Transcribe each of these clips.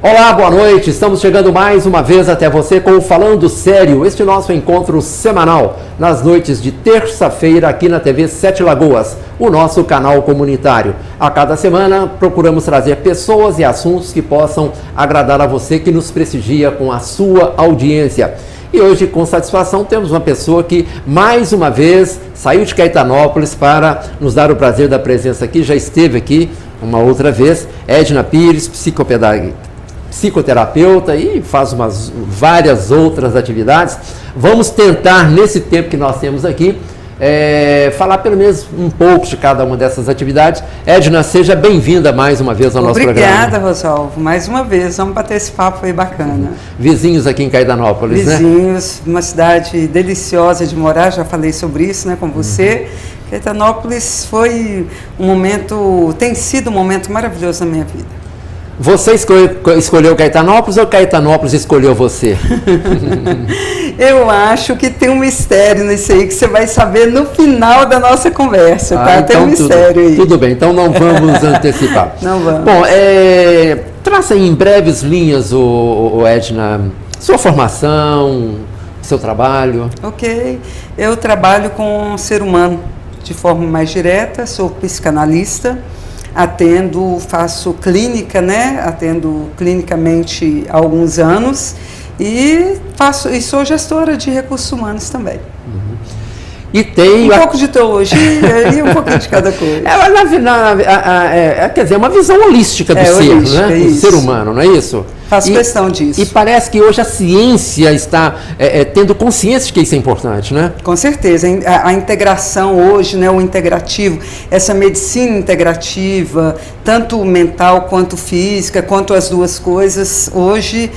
Olá, boa noite. Estamos chegando mais uma vez até você com o Falando Sério, este nosso encontro semanal, nas noites de terça-feira aqui na TV Sete Lagoas, o nosso canal comunitário. A cada semana procuramos trazer pessoas e assuntos que possam agradar a você que nos prestigia com a sua audiência. E hoje, com satisfação, temos uma pessoa que, mais uma vez, saiu de Caetanópolis para nos dar o prazer da presença aqui, já esteve aqui uma outra vez, Edna Pires, psicoterapeuta e faz várias outras atividades. Vamos tentar, nesse tempo que nós temos aqui, falar pelo menos um pouco de cada uma dessas atividades. Edna, seja bem-vinda mais uma vez ao nosso programa. Obrigada, Rosalvo. Mais uma vez, vamos bater esse papo aí bacana. Vizinhos aqui em Caetanópolis, né? Vizinhos, uma cidade deliciosa de morar, já falei sobre isso, né, com você. Caetanópolis foi tem sido um momento maravilhoso na minha vida. Você escolheu Caetanópolis ou Caetanópolis escolheu você? Eu acho que tem um mistério nisso aí que você vai saber no final da nossa conversa, tá? Então tem um mistério aí. Tudo bem, então não vamos antecipar. Não vamos. Bom, traça em breves linhas, Edna, sua formação, seu trabalho. Ok, eu trabalho com o ser humano de forma mais direta, sou psicanalista. Faço clínica, né? Atendo clinicamente há alguns anos e sou gestora de recursos humanos também. E tem um pouco de teologia e um pouquinho de cada coisa. Quer dizer, uma visão holística do ser, né? Do ser humano, não é isso? Faço questão disso. E parece que hoje a ciência está tendo consciência de que isso é importante, né? Com certeza. A integração hoje, né, o integrativo, essa medicina integrativa, tanto mental quanto física, quanto as duas coisas, hoje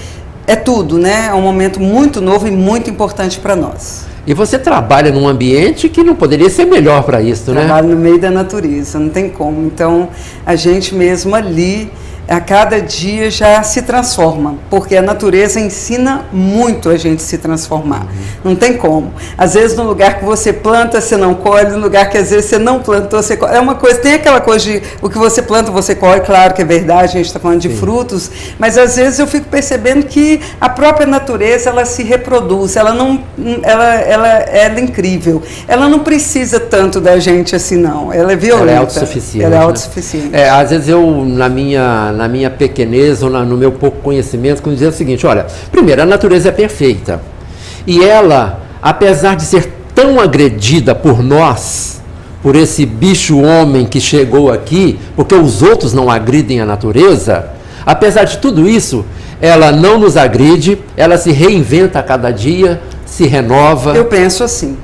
é tudo, né? É um momento muito novo e muito importante para nós. E você trabalha num ambiente que não poderia ser melhor para isso, né? Trabalho no meio da natureza, não tem como. Então, a gente mesmo ali, a cada dia já se transforma, porque a natureza ensina muito a gente se transformar. Não tem como. Às vezes, no lugar que você planta, você não colhe, no lugar que às vezes você não plantou, você colhe. É uma coisa, tem aquela coisa de o que você planta, você colhe, claro que é verdade, a gente está falando de frutos, mas às vezes eu fico percebendo que a própria natureza, ela se reproduz, ela é incrível. Ela não precisa tanto da gente assim, não. Ela é violenta. Ela é autossuficiente. Ela é autossuficiente. Às vezes eu, na minha pequenez ou no meu pouco conhecimento, como dizer o seguinte, olha, primeiro, a natureza é perfeita. E ela, apesar de ser tão agredida por nós, por esse bicho homem que chegou aqui, porque os outros não agridem a natureza, apesar de tudo isso, ela não nos agride, ela se reinventa a cada dia, se renova. Eu penso assim.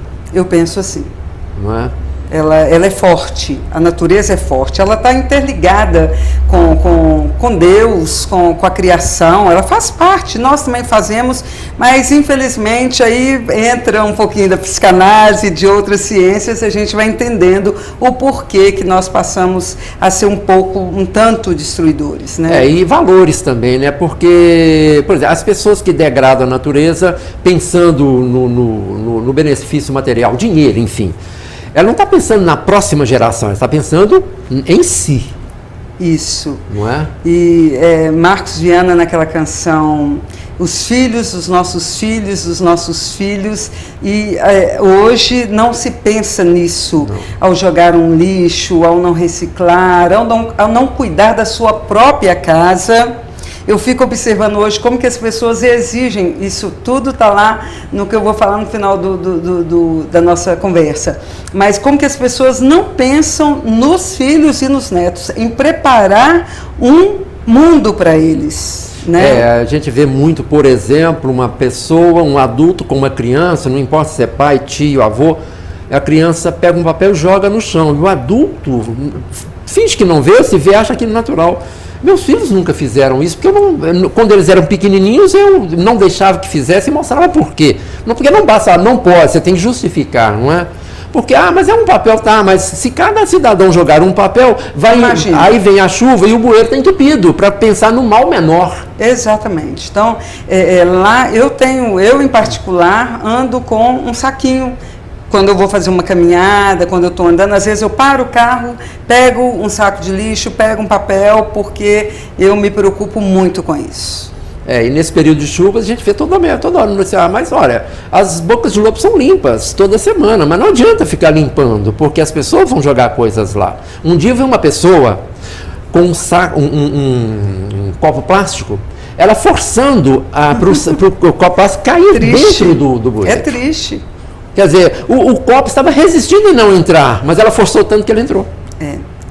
Não é? Ela é forte, a natureza é forte, ela está interligada com Deus, com a criação, ela faz parte, nós também fazemos, mas infelizmente aí entra um pouquinho da psicanálise, de outras ciências, a gente vai entendendo o porquê que nós passamos a ser um tanto destruidores, né? E valores também, né? Porque, por exemplo, as pessoas que degradam a natureza pensando no benefício material, dinheiro, enfim, ela não está pensando na próxima geração, ela está pensando em si. Isso. Não é? E Marcos Viana, naquela canção, os filhos dos nossos filhos, e hoje não se pensa nisso, ao jogar um lixo, ao não reciclar, ao não cuidar da sua própria casa. Eu fico observando hoje como que as pessoas exigem, isso tudo está lá no que eu vou falar no final da nossa conversa, mas como que as pessoas não pensam nos filhos e nos netos, em preparar um mundo para eles. Né? A gente vê muito, por exemplo, uma pessoa, um adulto com uma criança, não importa se é pai, tio, avô, a criança pega um papel e joga no chão, e o adulto finge que não vê, se vê, acha aquilo natural. Meus filhos nunca fizeram isso, porque quando eles eram pequenininhos, eu não deixava que fizessem e mostrava por quê. Porque não basta, não pode, você tem que justificar, não é? Porque, mas é um papel, mas se cada cidadão jogar um papel, aí vem a chuva e o bueiro está entupido, para pensar no mal menor. Exatamente. Então, lá eu em particular, ando com um saquinho quando eu vou fazer uma caminhada, quando eu estou andando, às vezes eu paro o carro, pego um saco de lixo, pego um papel, porque eu me preocupo muito com isso. E nesse período de chuvas a gente vê toda hora no noticiário, mas olha, as bocas de lobo são limpas toda semana, mas não adianta ficar limpando, porque as pessoas vão jogar coisas lá. Um dia eu vi uma pessoa com um copo plástico, ela forçando para o copo plástico cair dentro do buraco. É triste. Quer dizer, o copo estava resistindo em não entrar, mas ela forçou tanto que ele entrou.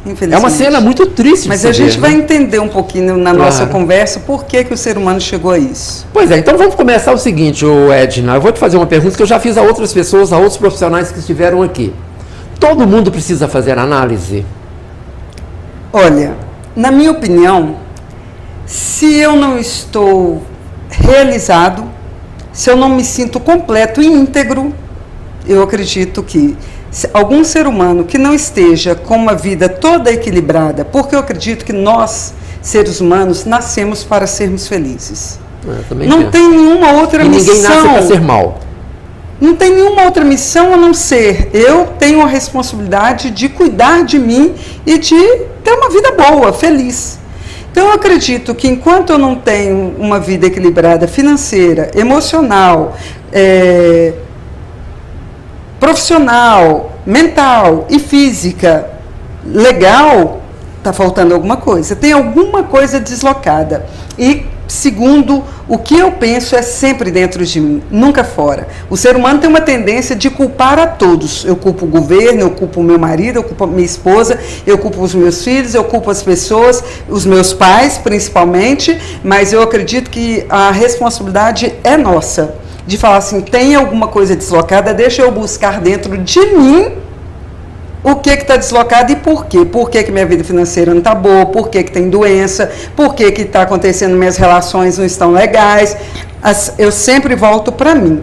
Infelizmente. É uma cena muito triste. Mas a gente vai entender um pouquinho na nossa conversa por que o ser humano chegou a isso. Pois é, então vamos começar o seguinte, Edna, eu vou te fazer uma pergunta que eu já fiz a outras pessoas, a outros profissionais que estiveram aqui. Todo mundo precisa fazer análise? Olha, na minha opinião, se eu não estou realizado, se eu não me sinto completo e íntegro, eu acredito que algum ser humano que não esteja com uma vida toda equilibrada, porque eu acredito que nós, seres humanos, nascemos para sermos felizes. Não tem nenhuma outra missão. Ninguém nasce para ser mal. Não tem nenhuma outra missão a não ser eu tenho a responsabilidade de cuidar de mim e de ter uma vida boa, feliz. Então eu acredito que enquanto eu não tenho uma vida equilibrada financeira, emocional, profissional, mental e física legal, está faltando alguma coisa. Tem alguma coisa deslocada. E, segundo, o que eu penso é sempre dentro de mim, nunca fora. O ser humano tem uma tendência de culpar a todos. Eu culpo o governo, eu culpo o meu marido, eu culpo a minha esposa, eu culpo os meus filhos, eu culpo as pessoas, os meus pais, principalmente, mas eu acredito que a responsabilidade é nossa. De falar assim, tem alguma coisa deslocada, deixa eu buscar dentro de mim o que está deslocado e por quê. Por que minha vida financeira não está boa, por que tem doença, por que está acontecendo, minhas relações não estão legais. Eu sempre volto para mim,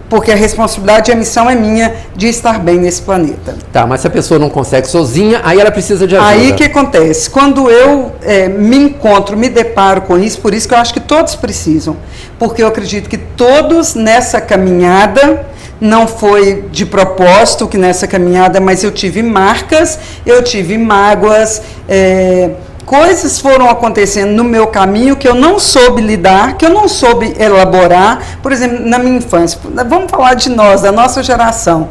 porque a responsabilidade e a missão é minha de estar bem nesse planeta. Tá, mas se a pessoa não consegue sozinha, aí ela precisa de ajuda. Aí o que acontece? Quando eu me encontro, me deparo com isso, por isso que eu acho que todos precisam, porque eu acredito que todos nessa caminhada, não foi de propósito que nessa caminhada, mas eu tive marcas, eu tive mágoas, coisas foram acontecendo no meu caminho que eu não soube lidar, que eu não soube elaborar. Por exemplo, na minha infância, vamos falar de nós, da nossa geração.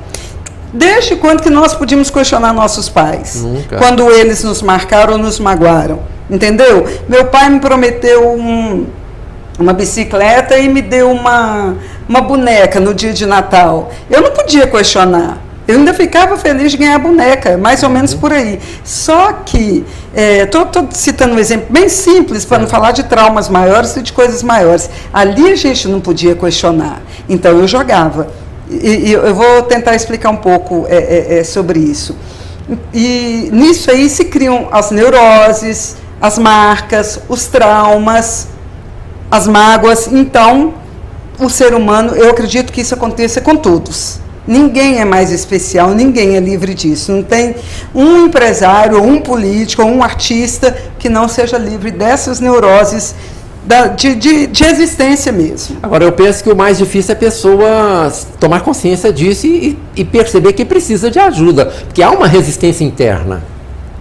Desde quando que nós podíamos questionar nossos pais? Nunca. Quando eles nos marcaram ou nos magoaram, entendeu? Meu pai me prometeu uma bicicleta e me deu uma boneca no dia de Natal. Eu não podia questionar. Eu ainda ficava feliz de ganhar a boneca, mais ou menos por aí. Só que, estou citando um exemplo bem simples, para não falar de traumas maiores e de coisas maiores. Ali a gente não podia questionar. Então eu jogava. E eu vou tentar explicar um pouco sobre isso. E nisso aí se criam as neuroses, as marcas, os traumas, as mágoas. Então, o ser humano, eu acredito que isso aconteça com todos. Ninguém é mais especial, ninguém é livre disso. Não tem um empresário, ou um político, ou um artista que não seja livre dessas neuroses de existência mesmo. Agora, eu penso que o mais difícil é a pessoa tomar consciência disso e perceber que precisa de ajuda, porque há uma resistência interna.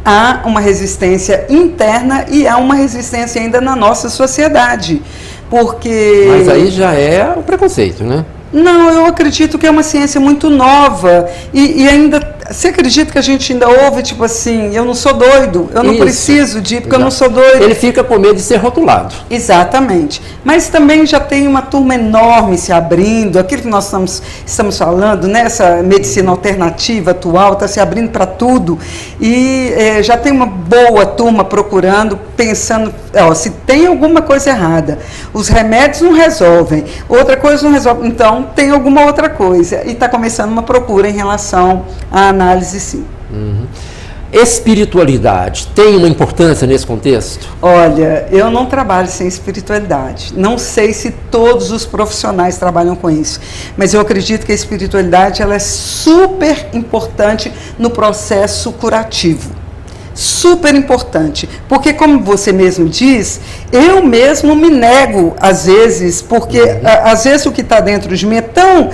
Há uma resistência interna e há uma resistência ainda na nossa sociedade, porque... Mas aí já é o preconceito, né? Não, eu acredito que é uma ciência muito nova e ainda... Você acredita que a gente ainda ouve, tipo assim, eu não sou doido, eu não preciso de ir porque eu não sou doido. Ele fica com medo de ser rotulado. Exatamente. Mas também já tem uma turma enorme se abrindo, aquilo que nós estamos falando, né, essa medicina alternativa atual, está se abrindo para tudo. E já tem uma boa turma procurando, pensando, se tem alguma coisa errada. Os remédios não resolvem, outra coisa não resolve, então tem alguma outra coisa. E está começando uma procura em relação à análise, sim. Uhum. Espiritualidade tem uma importância nesse contexto? Olha, eu não trabalho sem espiritualidade. Não sei se todos os profissionais trabalham com isso, mas eu acredito que a espiritualidade ela é super importante no processo curativo. Super importante, porque como você mesmo diz, eu mesmo me nego às vezes, porque às vezes o que está dentro de mim é tão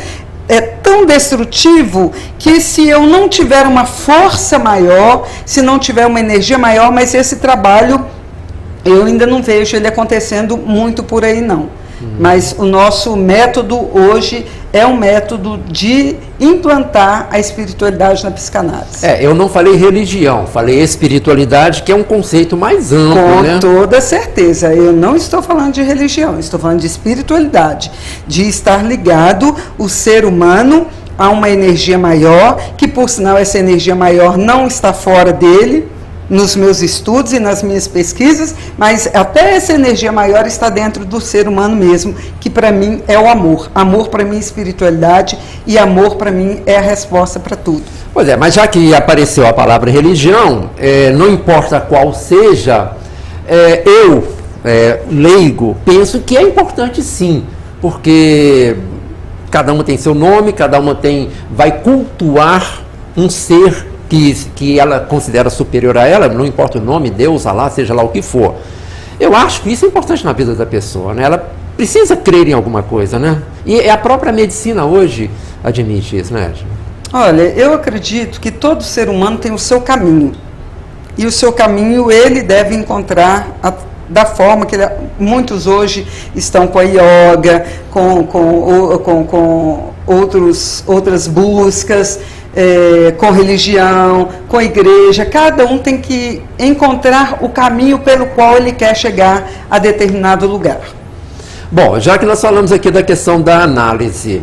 tão destrutivo que se eu não tiver uma força maior, se não tiver uma energia maior, mas esse trabalho eu ainda não vejo ele acontecendo muito por aí não. Mas o nosso método hoje é um método de implantar a espiritualidade na psicanálise. Eu não falei religião, falei espiritualidade, que é um conceito mais amplo, né? Com toda certeza. Eu não estou falando de religião, estou falando de espiritualidade, de estar ligado o ser humano a uma energia maior, que por sinal essa energia maior não está fora dele, nos meus estudos e nas minhas pesquisas, mas até essa energia maior está dentro do ser humano mesmo, que para mim é o amor. Amor para mim é espiritualidade e amor para mim é a resposta para tudo. Pois é, mas já que apareceu a palavra religião, não importa qual seja, eu, leigo, penso que é importante sim, porque cada uma tem seu nome, cada uma vai cultuar um ser que ela considera superior a ela, não importa o nome, Deus, Alá, seja lá o que for. Eu acho que isso é importante na vida da pessoa, né? Ela precisa crer em alguma coisa, né? E a própria medicina hoje admite isso, né, Edna? Olha, eu acredito que todo ser humano tem o seu caminho. E o seu caminho ele deve encontrar da forma que muitos hoje estão com a yoga, com outras buscas, com religião, com igreja. Cada um tem que encontrar o caminho pelo qual ele quer chegar a determinado lugar. Bom, já que nós falamos aqui da questão da análise,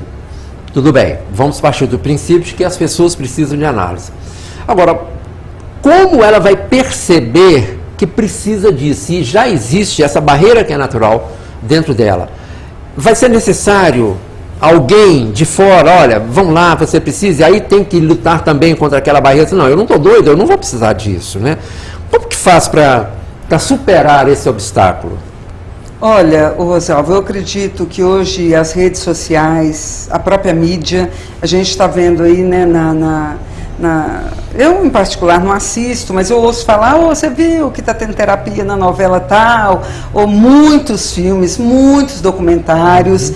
tudo bem, vamos partir do princípio de que as pessoas precisam de análise. Agora, como ela vai perceber que precisa disso, e já existe essa barreira que é natural dentro dela? Vai ser necessário alguém de fora, olha, vamos lá, você precisa, e aí tem que lutar também contra aquela barreira? Não, eu não estou doido, eu não vou precisar disso, né? Como que faz para superar esse obstáculo? Olha, Rosalvo, eu acredito que hoje as redes sociais, a própria mídia, a gente está vendo aí, né, eu, em particular, não assisto, mas eu ouço falar, você viu que está tendo terapia na novela tal, ou muitos filmes, muitos documentários.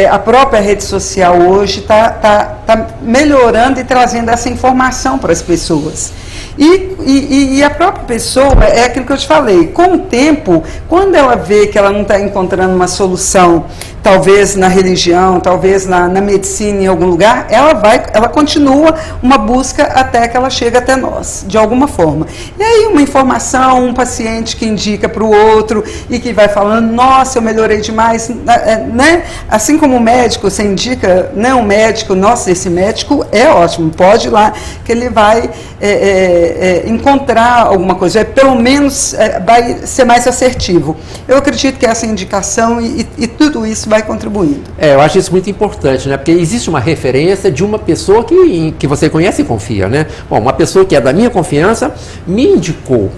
A própria rede social hoje está melhorando e trazendo essa informação para as pessoas. E a própria pessoa, é aquilo que eu te falei, com o tempo, quando ela vê que ela não está encontrando uma solução, talvez na religião, talvez na medicina, em algum lugar, ela continua uma busca até que ela chega até nós, de alguma forma. E aí uma informação, um paciente que indica para o outro e que vai falando, nossa, eu melhorei demais, né? Assim como o médico, você indica, né, um médico, nossa, esse médico é ótimo, pode ir lá, que ele vai encontrar alguma coisa, pelo menos vai ser mais assertivo. Eu acredito que essa indicação e tudo isso vai contribuindo. Eu acho isso muito importante, né? Porque existe uma referência de uma pessoa que você conhece e confia, né? Bom, uma pessoa que é da minha confiança me indicou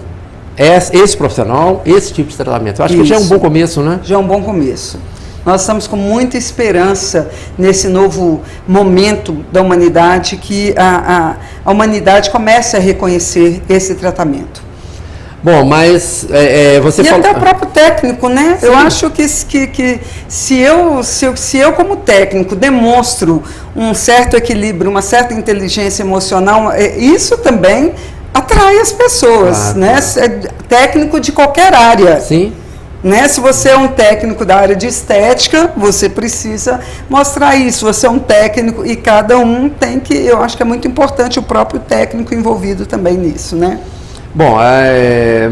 esse profissional, esse tipo de tratamento. Eu acho que já é um bom começo, né? Já é um bom começo. Nós estamos com muita esperança nesse novo momento da humanidade, que a humanidade comece a reconhecer esse tratamento. Bom, mas você e falou... até o próprio técnico, né? Sim. Eu acho que se eu como técnico demonstro um certo equilíbrio, uma certa inteligência emocional, isso também atrai as pessoas, né? Técnico de qualquer área. Sim. Né? Se você é um técnico da área de estética, você precisa mostrar isso. Você é um técnico e cada um tem que... Eu acho que é muito importante o próprio técnico envolvido também nisso, né? Bom,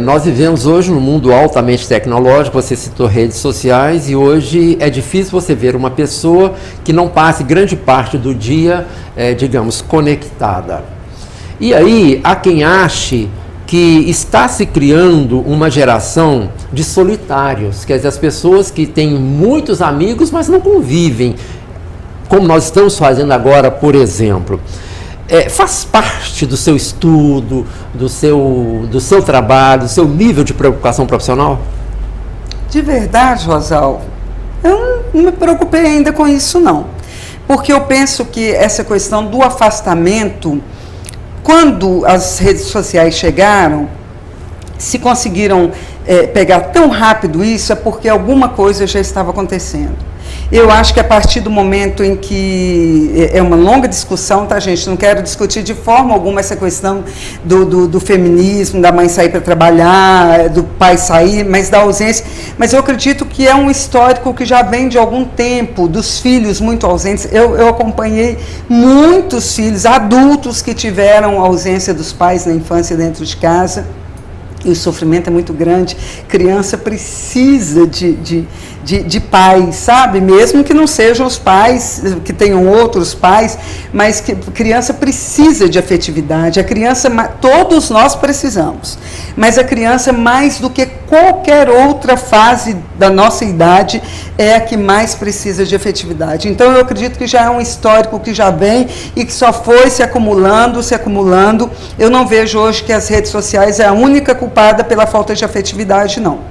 nós vivemos hoje num mundo altamente tecnológico, você citou redes sociais, e hoje é difícil você ver uma pessoa que não passe grande parte do dia, digamos, conectada. E aí, há quem ache que está se criando uma geração de solitários, quer dizer, as pessoas que têm muitos amigos, mas não convivem, como nós estamos fazendo agora, por exemplo. Faz parte do seu estudo, do seu trabalho, do seu nível de preocupação profissional? De verdade, Rosalvo, eu não me preocupei ainda com isso, não. Porque eu penso que essa questão do afastamento, quando as redes sociais chegaram, se conseguiram pegar tão rápido isso, é porque alguma coisa já estava acontecendo. Eu acho que a partir do momento em que... É uma longa discussão, tá, gente? Não quero discutir de forma alguma essa questão do feminismo, da mãe sair para trabalhar, do pai sair, mas da ausência. Mas eu acredito que é um histórico que já vem de algum tempo, dos filhos muito ausentes. Eu acompanhei muitos filhos, adultos que tiveram ausência dos pais na infância dentro de casa. E o sofrimento é muito grande. Criança precisa de pais, sabe? Mesmo que não sejam os pais, que tenham outros pais, mas que criança precisa de afetividade. A criança, todos nós precisamos, mas a criança, mais do que qualquer outra fase da nossa idade, é a que mais precisa de afetividade. Então, eu acredito que já é um histórico que já vem e que só foi se acumulando, se acumulando. Eu não vejo hoje que as redes sociais é a única culpada pela falta de afetividade, não.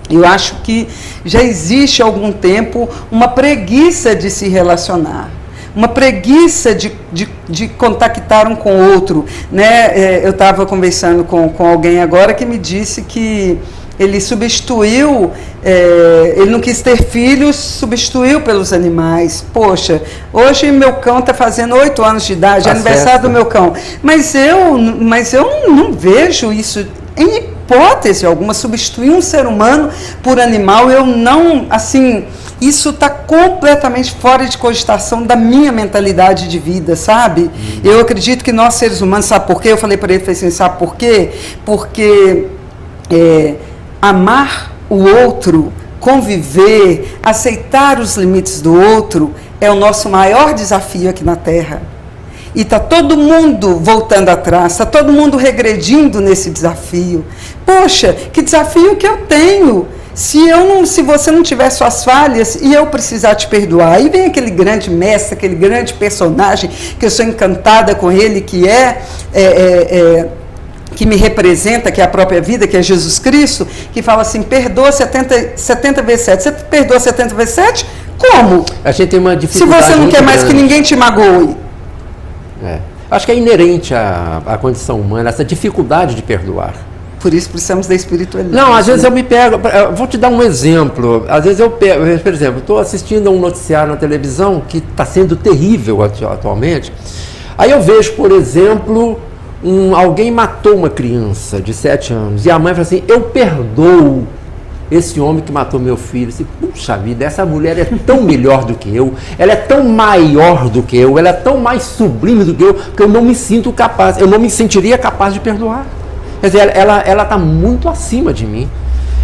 Eu acho que já existe há algum tempo uma preguiça de se relacionar, uma preguiça de contactar um com o outro, né? Eu estava conversando com alguém agora que me disse que ele substituiu, ele não quis ter filhos, substituiu pelos animais. Poxa, hoje meu cão está fazendo 8 anos de idade, é aniversário do meu cão. Mas eu não vejo isso em hipótese alguma, substituir um ser humano por animal. Eu não, assim, isso está completamente fora de cogitação da minha mentalidade de vida, sabe? Eu acredito que nós, seres humanos, sabe por quê? Eu falei para ele, falei assim, sabe por quê? Porque amar o outro, conviver, aceitar os limites do outro, é o nosso maior desafio aqui na Terra. E está todo mundo voltando atrás, está todo mundo regredindo nesse desafio. Poxa, que desafio que eu tenho! Se você não tiver suas falhas e eu precisar te perdoar, aí vem aquele grande mestre, aquele grande personagem, que eu sou encantada com ele, que me representa, que é a própria vida, que é Jesus Cristo, que fala assim, perdoa 70 vezes 7. Você perdoa 70 vezes 7? Como? A gente tem uma dificuldade. Se você não quer mais grande. Que ninguém te magoe. Acho que é inerente à condição humana, essa dificuldade de perdoar. Por isso precisamos da espiritualidade. Não, às vezes eu me pego, vou te dar um exemplo, às vezes eu pego, por exemplo, estou assistindo a um noticiário na televisão que está sendo terrível atualmente, aí eu vejo, por exemplo, alguém matou uma criança de 7 anos, e a mãe fala assim, eu perdoo esse homem que matou meu filho. Assim, puxa vida, essa mulher é tão melhor do que eu, ela é tão maior do que eu, ela é tão mais sublime do que eu não me sinto capaz, eu não me sentiria capaz de perdoar. Quer dizer, ela está muito acima de mim.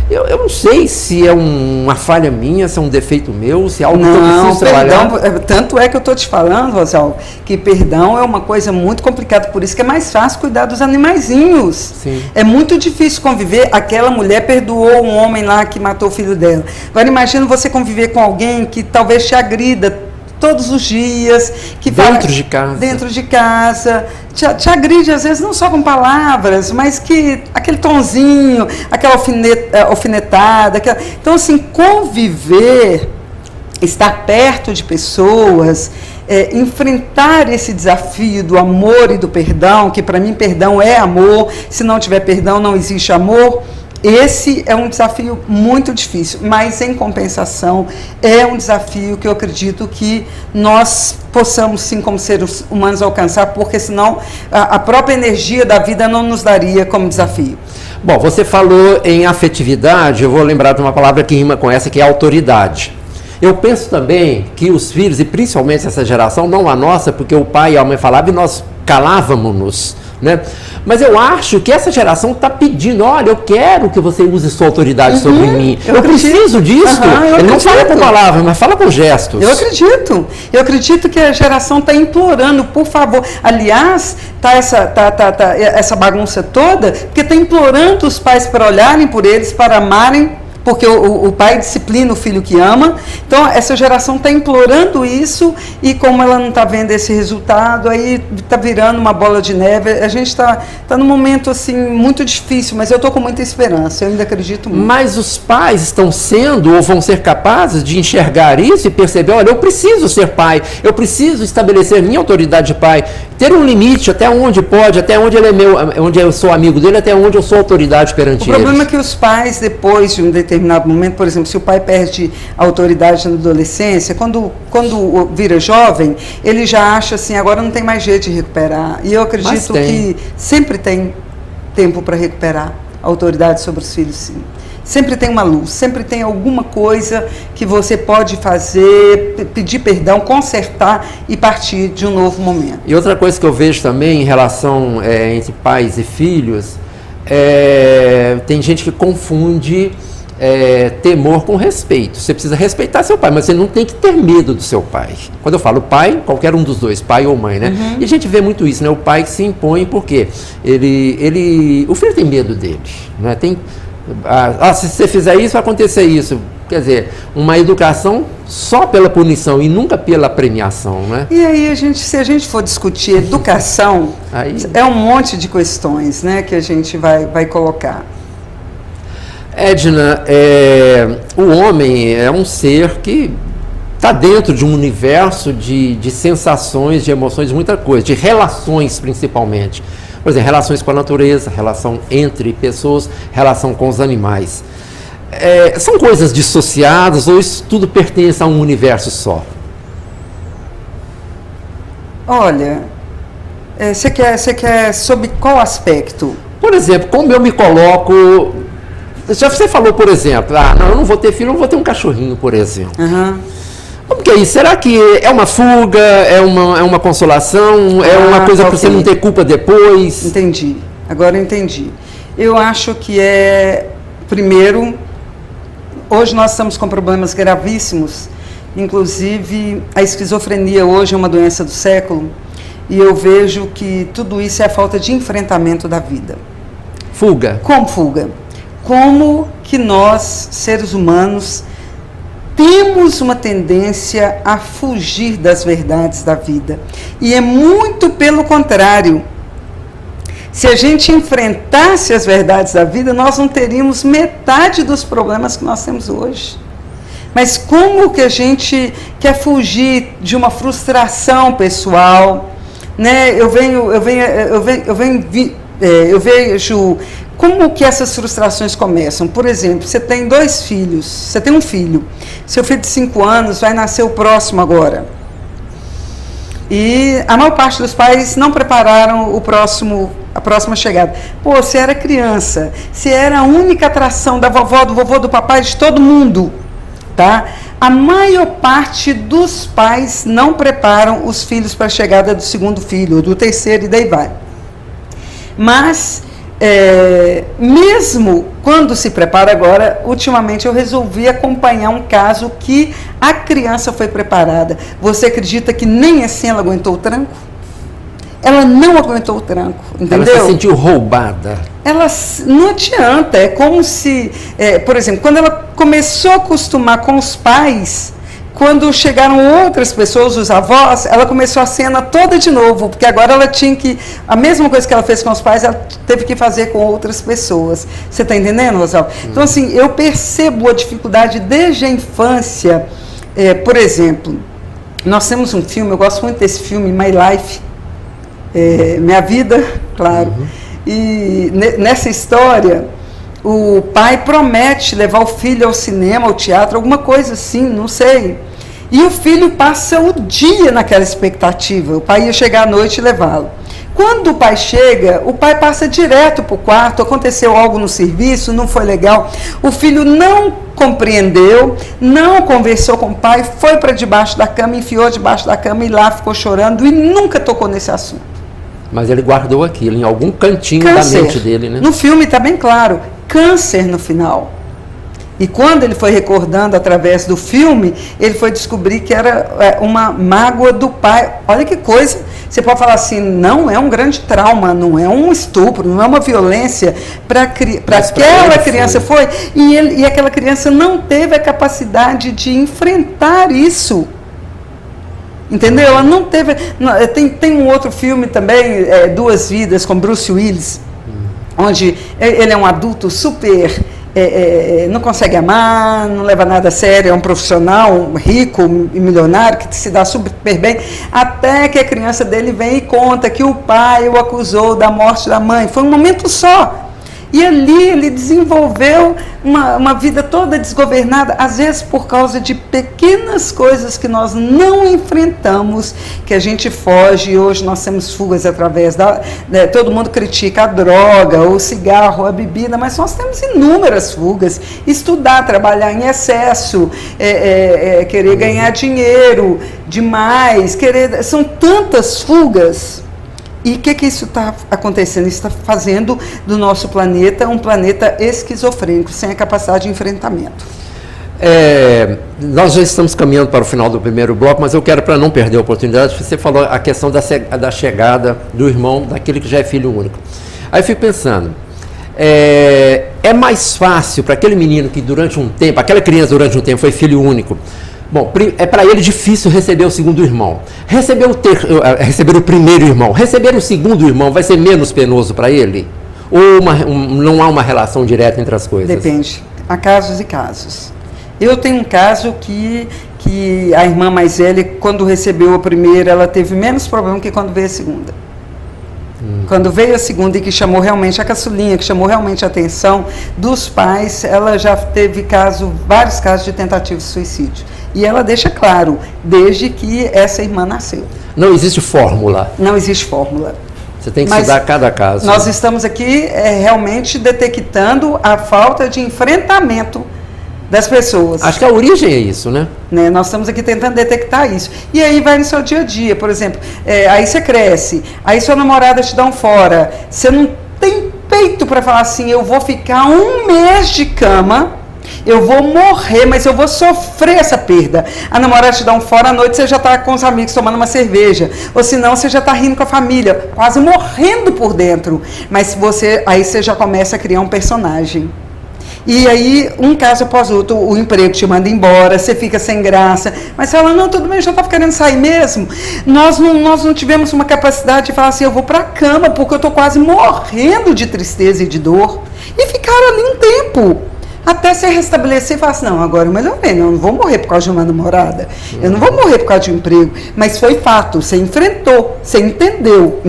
Eu não sei se é uma falha minha, se é um defeito meu, se é algo que eu preciso trabalhar. Tanto é que eu estou te falando, Rosalvo, que perdão é uma coisa muito complicada, por isso que é mais fácil cuidar dos animaizinhos. Sim. É muito difícil conviver. Aquela mulher perdoou um homem lá que matou o filho dela. Agora imagina você conviver com alguém que talvez te agrida todos os dias, que dentro de casa, te agride às vezes não só com palavras, mas que aquele tonzinho, aquela alfinetada, então assim, conviver, estar perto de pessoas, enfrentar esse desafio do amor e do perdão, que para mim perdão é amor, se não tiver perdão não existe amor. Esse é um desafio muito difícil, mas em compensação é um desafio que eu acredito que nós possamos sim como seres humanos alcançar, porque senão a própria energia da vida não nos daria como desafio. Bom, você falou em afetividade, eu vou lembrar de uma palavra que rima com essa, que é autoridade. Eu penso também que os filhos, e principalmente essa geração, não a nossa, porque o pai e a mãe falavam e nós calávamos-nos, né? Mas eu acho que essa geração está pedindo, olha, eu quero que você use sua autoridade sobre mim. Eu preciso disso. Ele não fala com palavras, mas fala com gestos. Eu acredito que a geração está implorando, por favor. Aliás, tá essa bagunça toda, porque está implorando os pais para olharem por eles, para amarem, porque o pai disciplina o filho que ama. Então, essa geração está implorando isso, e como ela não está vendo esse resultado, aí está virando uma bola de neve. A gente está num momento assim, muito difícil, mas eu estou com muita esperança, eu ainda acredito muito. Mas os pais estão sendo ou vão ser capazes de enxergar isso e perceber, olha, eu preciso ser pai, eu preciso estabelecer minha autoridade de pai, ter um limite até onde pode, até onde ele é meu, onde eu sou amigo dele, até onde eu sou autoridade perante ele. O problema é que os pais, depois de um determinado momento, por exemplo, se o pai perde a autoridade na adolescência, quando vira jovem, ele já acha assim, agora não tem mais jeito de recuperar. E eu acredito que sempre tem tempo para recuperar a autoridade sobre os filhos, sim. Sempre tem uma luz, sempre tem alguma coisa que você pode fazer, pedir perdão, consertar e partir de um novo momento. E outra coisa que eu vejo também em relação entre pais e filhos, tem gente que confunde temor com respeito. Você precisa respeitar seu pai, mas você não tem que ter medo do seu pai. Quando eu falo pai, qualquer um dos dois, pai ou mãe, né? Uhum. E a gente vê muito isso, né? O pai que se impõe porque o filho tem medo dele, né? Se você fizer isso, vai acontecer isso. Quer dizer, uma educação só pela punição e nunca pela premiação, né? E aí, se a gente for discutir educação, é um monte de questões, né, que a gente vai colocar. Edna, o homem é um ser que está dentro de um universo de sensações, de emoções, de muita coisa, de relações principalmente. Por exemplo, relações com a natureza, relação entre pessoas, relação com os animais. São coisas dissociadas ou isso tudo pertence a um universo só? Olha, você quer sobre qual aspecto? Por exemplo, como eu me coloco... Já você falou, por exemplo, não, eu não vou ter filho, eu vou ter um cachorrinho, por exemplo. Uhum. Como que é isso? Será que é uma fuga, é uma consolação, é uma coisa para você não ter culpa depois? Entendi, agora eu entendi. Eu acho que primeiro, hoje nós estamos com problemas gravíssimos, inclusive a esquizofrenia hoje é uma doença do século, e eu vejo que tudo isso é a falta de enfrentamento da vida. Fuga? Como fuga? Como que nós, seres humanos, temos uma tendência a fugir das verdades da vida. E é muito pelo contrário. Se a gente enfrentasse as verdades da vida, nós não teríamos metade dos problemas que nós temos hoje. Mas como que a gente quer fugir de uma frustração pessoal, né? Eu vejo como que essas frustrações começam. Por exemplo, você tem 2 filhos, você tem um filho, seu filho de 5 anos vai nascer o próximo agora. E a maior parte dos pais não prepararam a próxima chegada. Pô, você era criança, você era a única atração da vovó, do vovô, do papai, de todo mundo, tá? A maior parte dos pais não preparam os filhos para a chegada do segundo filho, do terceiro, e daí vai. Mas, mesmo quando se prepara agora, ultimamente eu resolvi acompanhar um caso que a criança foi preparada. Você acredita que nem assim ela aguentou o tranco? Ela não aguentou o tranco, entendeu? Ela se sentiu roubada. Ela não adianta, é como se, por exemplo, quando ela começou a acostumar com os pais, quando chegaram outras pessoas, os avós, ela começou a cena toda de novo, porque agora ela tinha que, a mesma coisa que ela fez com os pais, ela teve que fazer com outras pessoas. Você está entendendo, Rosalvo? Então, assim, eu percebo a dificuldade desde a infância. Por exemplo, nós temos um filme, eu gosto muito desse filme, My Life, Minha Vida, claro. E nessa história, o pai promete levar o filho ao cinema, ao teatro, alguma coisa assim, não sei. E o filho passa o dia naquela expectativa. O pai ia chegar à noite e levá-lo. Quando o pai chega, o pai passa direto para o quarto, aconteceu algo no serviço, não foi legal. O filho não compreendeu, não conversou com o pai, foi para debaixo da cama, enfiou debaixo da cama e lá ficou chorando e nunca tocou nesse assunto. Mas ele guardou aquilo em algum cantinho da mente dele, né? No filme está bem claro, câncer no final. E quando ele foi recordando através do filme, ele foi descobrir que era uma mágoa do pai. Olha que coisa, você pode falar assim, não é um grande trauma, não é um estupro, não é uma violência, para aquela criança foi, e aquela criança não teve a capacidade de enfrentar isso. Entendeu? Ela não teve. Tem um outro filme também, Duas Vidas, com Bruce Willis, onde ele é um adulto super... não consegue amar, não leva nada a sério, é um profissional rico e milionário que se dá super bem, até que a criança dele vem e conta que o pai o acusou da morte da mãe. Foi um momento só. E ali ele desenvolveu uma vida toda desgovernada, às vezes por causa de pequenas coisas que nós não enfrentamos, que a gente foge, e hoje nós temos fugas através todo mundo critica a droga, o cigarro, a bebida, mas nós temos inúmeras fugas. Estudar, trabalhar em excesso, querer ganhar dinheiro demais, são tantas fugas. E o que isso está acontecendo? Isso está fazendo do nosso planeta um planeta esquizofrênico, sem a capacidade de enfrentamento. Nós já estamos caminhando para o final do primeiro bloco, mas eu quero, para não perder a oportunidade, você falou a questão da chegada do irmão, daquele que já é filho único. Aí eu fico pensando, é mais fácil para aquele menino que durante um tempo, aquela criança durante um tempo foi filho único. Bom, é para ele difícil receber o segundo irmão. Receber o primeiro irmão, receber o segundo irmão vai ser menos penoso para ele? Ou não há uma relação direta entre as coisas? Depende. Há casos e casos. Eu tenho um caso que a irmã mais velha, quando recebeu a primeira, ela teve menos problema que quando veio a segunda. Quando veio a segunda e que chamou realmente a caçulinha, que chamou realmente a atenção dos pais, ela já teve vários casos de tentativa de suicídio. E ela deixa claro, desde que essa irmã nasceu. Não existe fórmula? Não existe fórmula. Você tem que estudar cada caso. Nós estamos aqui realmente detectando a falta de enfrentamento das pessoas. Acho que a origem é isso, né? Nós estamos aqui tentando detectar isso. E aí vai no seu dia a dia, por exemplo, aí você cresce, aí sua namorada te dá um fora, você não tem peito para falar assim, eu vou ficar 1 mês de cama, eu vou morrer, mas eu vou sofrer essa perda. A namorada te dá um fora, à noite você já está com os amigos tomando uma cerveja, ou senão você já está rindo com a família, quase morrendo por dentro. Mas aí você já começa a criar um personagem. E aí, um caso após outro, o emprego te manda embora, você fica sem graça, mas você fala, não, tudo bem, eu já estava querendo sair mesmo. Nós não tivemos uma capacidade de falar assim, eu vou para a cama, porque eu estou quase morrendo de tristeza e de dor. E ficaram ali um tempo, até se restabelecer e falar assim, não, agora eu melhorei, não vou morrer por causa de uma namorada, eu não vou morrer por causa de um emprego. Mas foi fato, você enfrentou, você entendeu?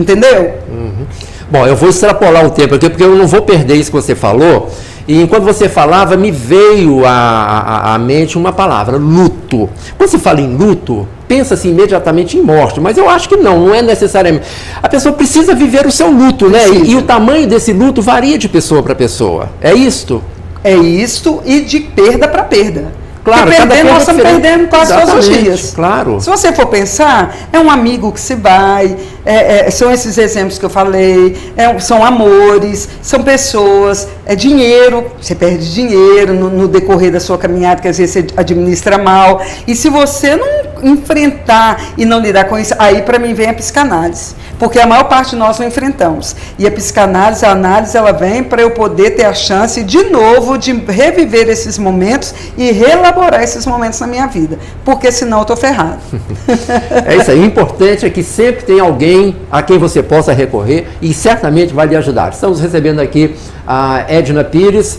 Bom, eu vou extrapolar o tempo aqui, porque eu não vou perder isso que você falou. E enquanto você falava, me veio à mente uma palavra, luto. Quando se fala em luto, pensa-se imediatamente em morte, mas eu acho que não é necessariamente. A pessoa precisa viver o seu luto, né? E o tamanho desse luto varia de pessoa para pessoa. É isto? É isto, e de perda para perda. Claro, nós estamos perdendo quase todos os dias. Claro. Se você for pensar, é um amigo que se vai, são esses exemplos que eu falei, são amores, são pessoas, é dinheiro, você perde dinheiro no decorrer da sua caminhada, que às vezes você administra mal. E se você não enfrentar e não lidar com isso, aí para mim vem a psicanálise. Porque a maior parte de nós não enfrentamos. E a psicanálise, a análise, ela vem para eu poder ter a chance, de novo, de reviver esses momentos e reelaborar esses momentos na minha vida. Porque senão eu estou ferrado. É isso aí. O importante é que sempre tem alguém a quem você possa recorrer e certamente vai lhe ajudar. Estamos recebendo aqui a Edna Pires,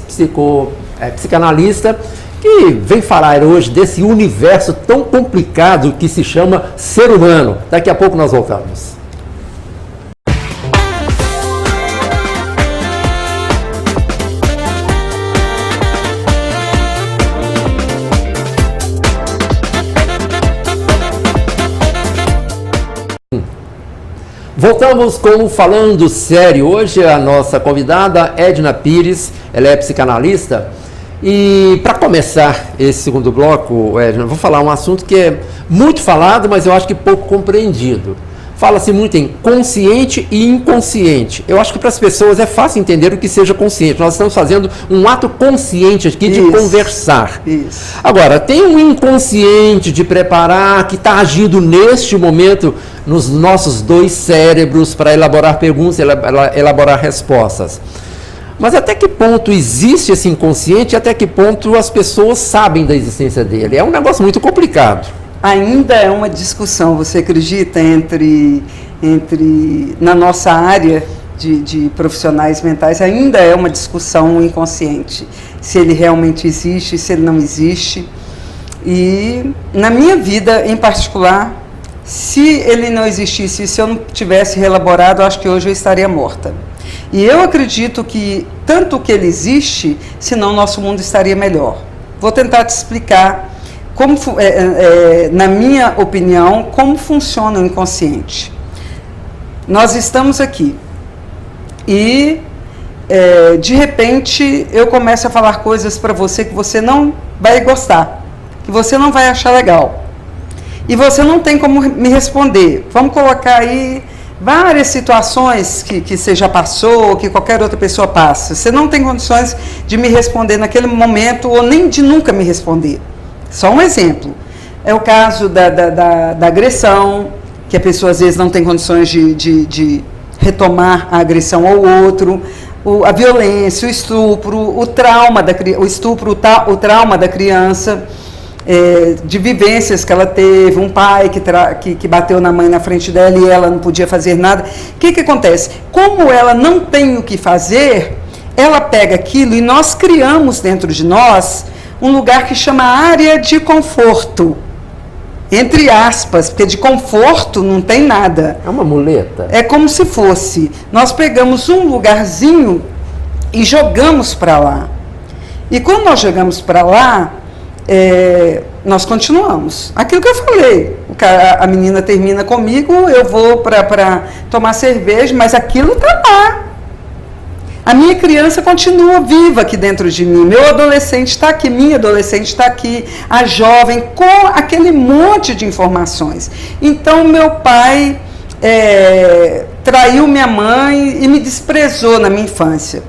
psicanalista, que vem falar hoje desse universo tão complicado que se chama ser humano. Daqui a pouco nós voltamos. Voltamos com o Falando Sério. Hoje a nossa convidada, Edna Pires, ela é psicanalista. E para começar esse segundo bloco, Edna, vou falar um assunto que é muito falado, mas eu acho que pouco compreendido. Fala-se muito em consciente e inconsciente. Eu acho que para as pessoas é fácil entender o que seja consciente. Nós estamos fazendo um ato consciente aqui de conversar. Isso. Agora, tem um inconsciente de preparar, que está agindo neste momento nos nossos dois cérebros para elaborar perguntas, elaborar respostas. Mas até que ponto existe esse inconsciente e até que ponto as pessoas sabem da existência dele? É um negócio muito complicado. Ainda é uma discussão, você acredita, na nossa área de profissionais mentais, ainda é uma discussão inconsciente, se ele realmente existe, se ele não existe. E na minha vida, em particular, se ele não existisse, se eu não tivesse reelaborado, acho que hoje eu estaria morta. E eu acredito que tanto que ele existe, senão nosso mundo estaria melhor. Vou tentar te explicar como, na minha opinião, como funciona o inconsciente. Nós estamos aqui e, de repente, eu começo a falar coisas para você que você não vai gostar, que você não vai achar legal. E você não tem como me responder. Vamos colocar aí várias situações que você já passou, que qualquer outra pessoa passa. Você não tem condições de me responder naquele momento ou nem de nunca me responder. Só um exemplo, é o caso da agressão, que a pessoa às vezes não tem condições de retomar a agressão ao outro, a violência, o estupro, o trauma da criança, de vivências que ela teve, um pai que bateu na mãe na frente dela e ela não podia fazer nada. O que acontece? Como ela não tem o que fazer, ela pega aquilo e nós criamos dentro de nós um lugar que chama área de conforto, entre aspas, porque de conforto não tem nada. É uma muleta? É como se fosse, nós pegamos um lugarzinho e jogamos para lá. E quando nós jogamos para lá, nós continuamos. Aquilo que eu falei, a menina termina comigo, eu vou para tomar cerveja, mas aquilo está lá. A minha criança continua viva aqui dentro de mim, meu adolescente está aqui, minha adolescente está aqui, a jovem, com aquele monte de informações. Então, meu pai traiu minha mãe e me desprezou na minha infância.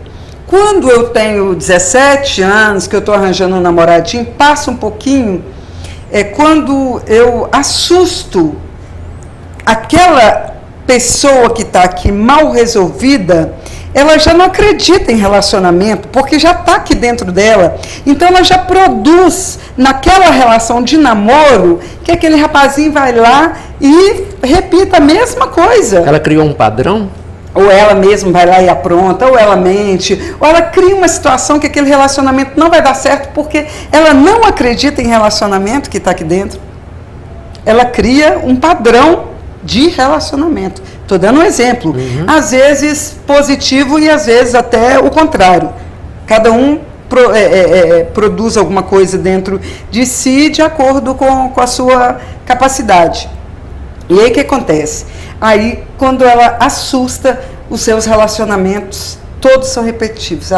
Quando eu tenho 17 anos, que eu estou arranjando um namoradinho, passa um pouquinho, quando eu assusto aquela pessoa que está aqui mal resolvida, ela já não acredita em relacionamento, porque já está aqui dentro dela. Então ela já produz naquela relação de namoro que aquele rapazinho vai lá e repita a mesma coisa. Ela criou um padrão? Ou ela mesma vai lá e apronta, ou ela mente, ou ela cria uma situação que aquele relacionamento não vai dar certo porque ela não acredita em relacionamento que está aqui dentro. Ela cria um padrão de relacionamento. Estou dando um exemplo. Às vezes positivo e às vezes até o contrário. Cada um produz alguma coisa dentro de si de acordo com a sua capacidade. E aí o que acontece? Aí quando ela assusta, os seus relacionamentos todos são repetitivos.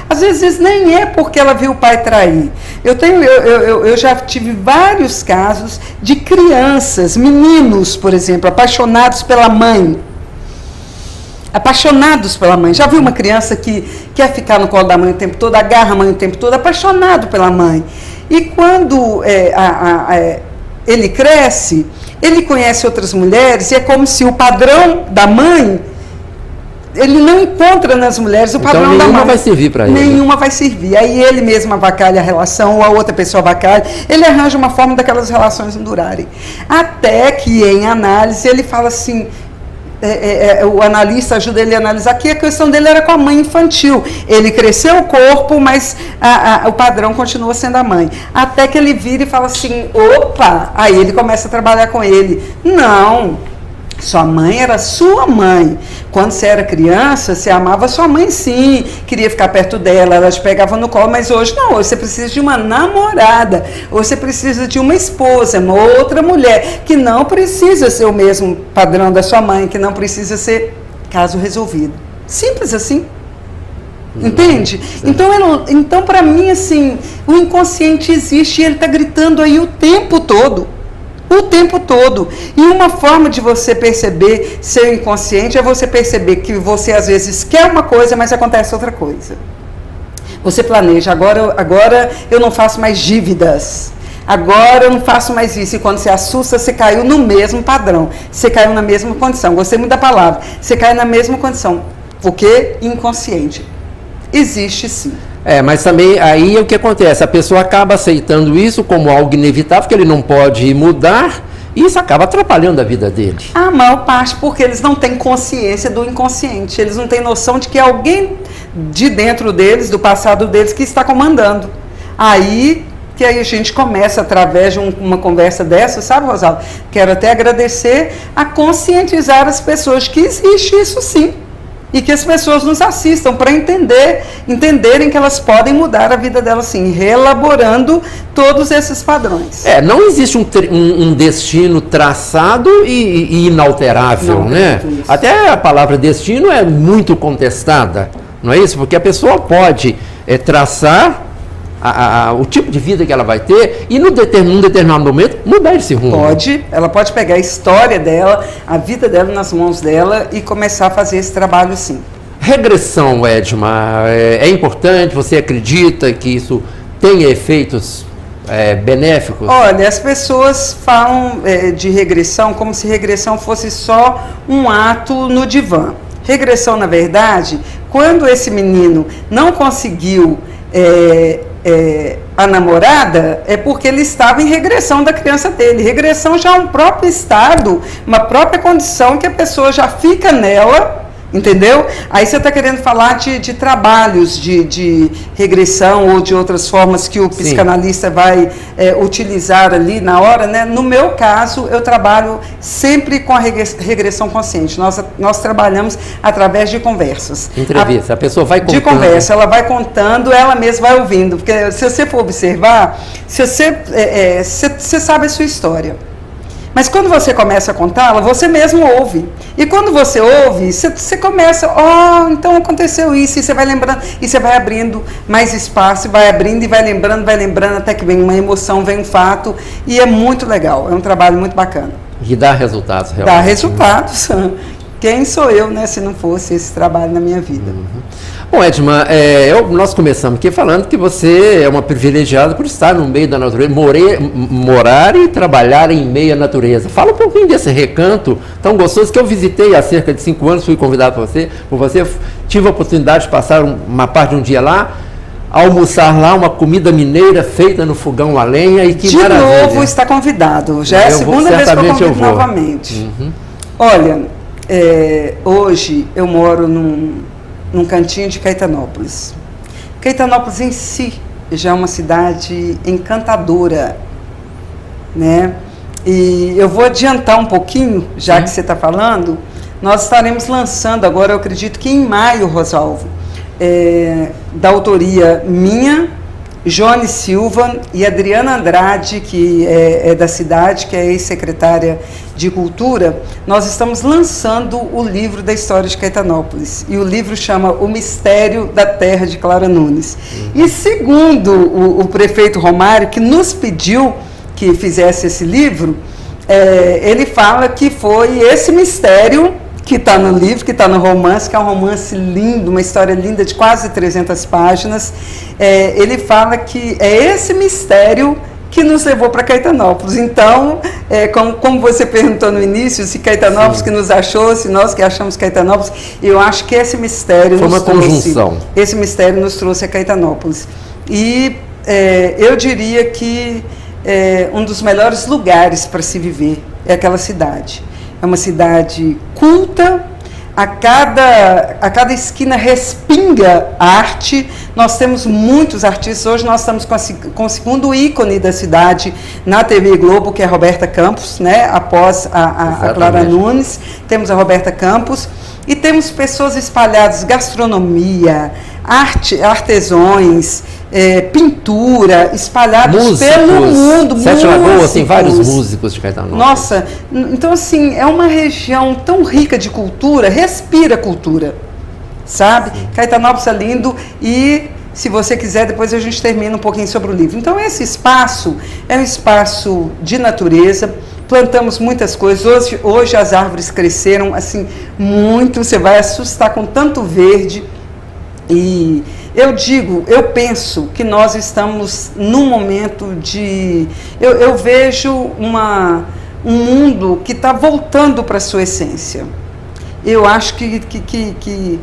Às vezes nem é porque ela viu o pai trair. Eu já tive vários casos de crianças, meninos, por exemplo, apaixonados pela mãe. Apaixonados pela mãe. Já viu uma criança que quer ficar no colo da mãe o tempo todo, agarra a mãe o tempo todo, apaixonado pela mãe. E quando ele cresce, ele conhece outras mulheres e é como se o padrão da mãe ele não encontra nas mulheres o padrão da mãe. Nenhuma vai servir para ele. Nenhuma vai servir. Aí ele mesmo avacalha a relação, ou a outra pessoa avacalha. Ele arranja uma forma daquelas relações não durarem. Até que, em análise, ele fala assim, o analista ajuda ele a analisar que a questão dele era com a mãe infantil. Ele cresceu o corpo, mas o padrão continua sendo a mãe. Até que ele vira e fala assim, opa! Aí ele começa a trabalhar com ele. Não! Sua mãe era sua mãe. Quando você era criança, você amava sua mãe sim, queria ficar perto dela, ela te pegava no colo, mas hoje não, hoje você precisa de uma namorada, hoje você precisa de uma esposa, uma outra mulher, que não precisa ser o mesmo padrão da sua mãe, que não precisa ser caso resolvido. Simples assim. Entende? Então para mim, assim, o inconsciente existe e ele está gritando aí o tempo todo. o tempo todo. E uma forma de você perceber seu inconsciente é você perceber que você às vezes quer uma coisa, mas acontece outra coisa. Você planeja, agora eu não faço mais dívidas, agora eu não faço mais isso. E quando você assusta, você caiu no mesmo padrão, você caiu na mesma condição. Gostei muito da palavra, você cai na mesma condição. Porque inconsciente. Existe sim. Mas também aí o que acontece? A pessoa acaba aceitando isso como algo inevitável, que ele não pode mudar, e isso acaba atrapalhando a vida dele. A maior parte porque eles não têm consciência do inconsciente. Eles não têm noção de que alguém de dentro deles, do passado deles, que está comandando. Aí a gente começa, através de uma conversa dessa, sabe, Rosalba? Quero até agradecer a conscientizar as pessoas que existe isso sim. E que as pessoas nos assistam para entenderem que elas podem mudar a vida delas sim, reelaborando todos esses padrões. Não existe um destino traçado e inalterável, não, né? Até a palavra destino é muito contestada, não é isso? Porque a pessoa pode traçar o tipo de vida que ela vai ter e num determinado momento mudar esse rumo. Ela pode pegar a história dela, a vida dela nas mãos dela e começar a fazer esse trabalho sim. Regressão, Edma, é importante? Você acredita que isso tem efeitos benéficos? Olha, as pessoas falam de regressão como se regressão fosse só um ato no divã. Regressão, na verdade, quando esse menino não conseguiu a namorada, é porque ele estava em regressão da criança dele. Regressão já é um próprio estado, uma própria condição que a pessoa já fica nela, entendeu? Aí você está querendo falar de trabalhos de regressão ou de outras formas que o psicanalista vai utilizar ali na hora, né? No meu caso, eu trabalho sempre com a regressão consciente. Nós trabalhamos através de conversas. Entrevista, a pessoa vai contando. De conversa, ela vai contando, ela mesma vai ouvindo. Porque se você for observar, você sabe a sua história. Mas quando você começa a contá-la, você mesmo ouve. E quando você ouve, você começa, então aconteceu isso, e você vai lembrando, e você vai abrindo mais espaço, vai abrindo e vai lembrando, até que vem uma emoção, vem um fato, e é muito legal, é um trabalho muito bacana. E dá resultados, realmente. Dá resultados. Quem sou eu, né, se não fosse esse trabalho na minha vida? Bom, Edma, nós começamos aqui falando que você é uma privilegiada por estar no meio da natureza, morar e trabalhar em meio à natureza. Fala um pouquinho desse recanto tão gostoso que eu visitei há cerca de 5 anos, fui convidado por você, tive a oportunidade de passar uma parte de um dia lá, almoçar lá uma comida mineira feita no fogão a lenha e que maravilha. De novo está convidado, já é a segunda vez que eu convido novamente. Olha, hoje eu moro num cantinho de Caetanópolis. Caetanópolis em si já é uma cidade encantadora, né? E eu vou adiantar um pouquinho, já que você está falando, nós estaremos lançando agora, eu acredito que em maio, Rosalvo, da autoria minha, Joane Silva e Adriana Andrade, que é da cidade, que é ex-secretária de Cultura, nós estamos lançando o livro da história de Caetanópolis. E o livro chama O Mistério da Terra de Clara Nunes. E segundo o prefeito Romário, que nos pediu que fizesse esse livro, ele fala que foi esse mistério que está no livro, que está no romance, que é um romance lindo, uma história linda de quase 300 páginas. Ele fala que é esse mistério que nos levou para Caetanópolis. Então, como você perguntou no início, se Caetanópolis que nos achou, se nós que achamos Caetanópolis, eu acho que esse mistério foi uma conjunção. Esse mistério nos trouxe a Caetanópolis. E eu diria que um dos melhores lugares para se viver é aquela cidade. É uma cidade culta, a cada esquina respinga arte. Nós temos muitos artistas. Hoje nós estamos com o segundo ícone da cidade na TV Globo, que é a Roberta Campos, né? Após a Clara Nunes. Temos a Roberta Campos e temos pessoas espalhadas, gastronomia, artesãos, pintura, espalhados músicos, pelo mundo. Sete Lagoas tem vários músicos de Caetanópolis. Nossa, então assim, é uma região tão rica de cultura, respira cultura, sabe? Sim. Caetanópolis é lindo e, se você quiser, depois a gente termina um pouquinho sobre o livro. Então esse espaço é um espaço de natureza, plantamos muitas coisas. Hoje as árvores cresceram assim muito, você vai assustar com tanto verde. E eu penso que nós estamos num momento de... Eu vejo um mundo que está voltando para a sua essência. Eu acho que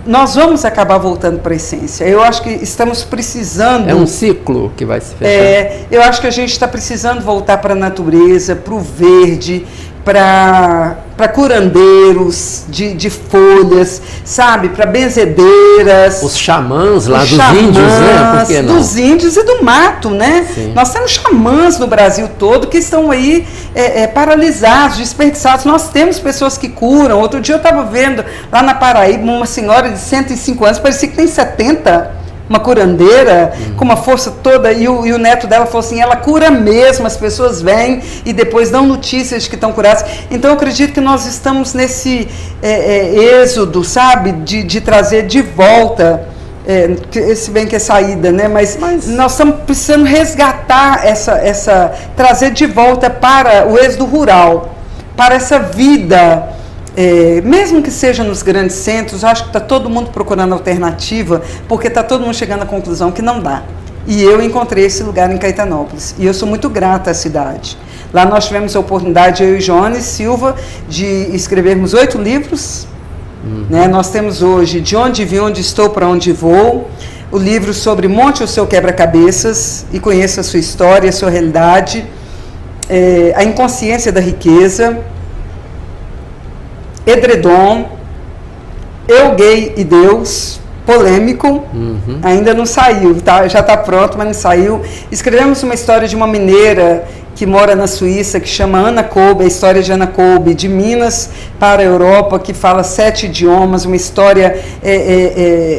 nós vamos acabar voltando para a essência. Eu acho que estamos precisando... É um ciclo que vai se fechar. Eu acho que a gente está precisando voltar para a natureza, para o verde, para curandeiros de folhas, sabe? Para benzedeiras. Os xamãs lá dos índios, né? Por que não? Dos índios e do mato, né? Sim. Nós temos xamãs no Brasil todo que estão aí paralisados, desperdiçados. Nós temos pessoas que curam. Outro dia eu estava vendo lá na Paraíba uma senhora de 105 anos, parecia que tem 70, uma curandeira, com uma força toda, e o neto dela falou assim, ela cura mesmo, as pessoas vêm e depois dão notícias de que estão curadas. Então eu acredito que nós estamos nesse êxodo, sabe, de trazer de volta, se bem que é saída, né? Mas nós estamos precisando resgatar trazer de volta para o êxodo rural, para essa vida. Mesmo que seja nos grandes centros, acho que está todo mundo procurando alternativa, porque está todo mundo chegando à conclusão que não dá. E eu encontrei esse lugar em Caetanópolis, e eu sou muito grata à cidade. Lá nós tivemos a oportunidade, eu e Jones Silva, de escrevermos 8 livros. Né? Nós temos hoje De Onde Vim, Onde Estou, Para Onde Vou, o livro sobre Monte o Seu Quebra-Cabeças, e conheça a sua história, a sua realidade, a inconsciência da riqueza, Edredom, Eu, Gay e Deus, polêmico, ainda não saiu, tá? Já está pronto, mas não saiu. Escrevemos uma história de uma mineira que mora na Suíça, que chama Ana Kolbe, a história de Ana Kolbe, de Minas para a Europa, que fala 7 idiomas, uma história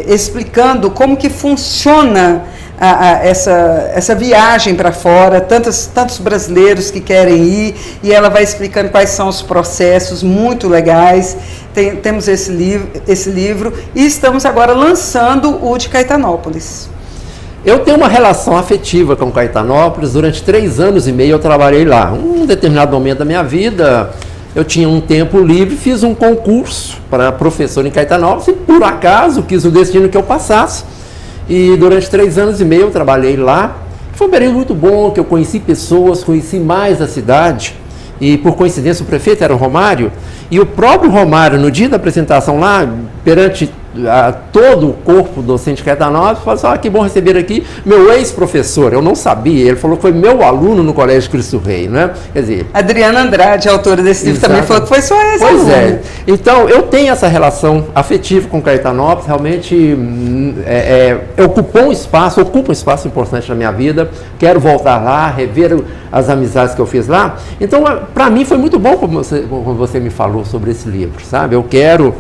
explicando como que funciona essa viagem para fora, tantos brasileiros que querem ir, e ela vai explicando quais são os processos muito legais. Temos esse livro e estamos agora lançando o de Caetanópolis. Eu tenho uma relação afetiva com Caetanópolis. Durante 3 anos e meio eu trabalhei lá. Um determinado momento da minha vida, eu tinha um tempo livre, fiz um concurso para professor em Caetanópolis e, por acaso, quis o destino que eu passasse. E durante 3 anos e meio eu trabalhei lá. Foi um período muito bom, que eu conheci pessoas, conheci mais a cidade. E, por coincidência, o prefeito era o Romário. E o próprio Romário, no dia da apresentação lá, perante todo o corpo docente de Caetanópolis, falou assim, que bom receber aqui meu ex-professor. Eu não sabia, ele falou que foi meu aluno no Colégio Cristo Rei, né? Quer dizer... Adriana Andrade, autora desse livro, também falou que foi sua ex-aluna. Pois é. Então, eu tenho essa relação afetiva com Caetanópolis, realmente ocupa um espaço importante na minha vida. Quero voltar lá, rever as amizades que eu fiz lá. Então, para mim foi muito bom como você me falou sobre esse livro, sabe? Eu quero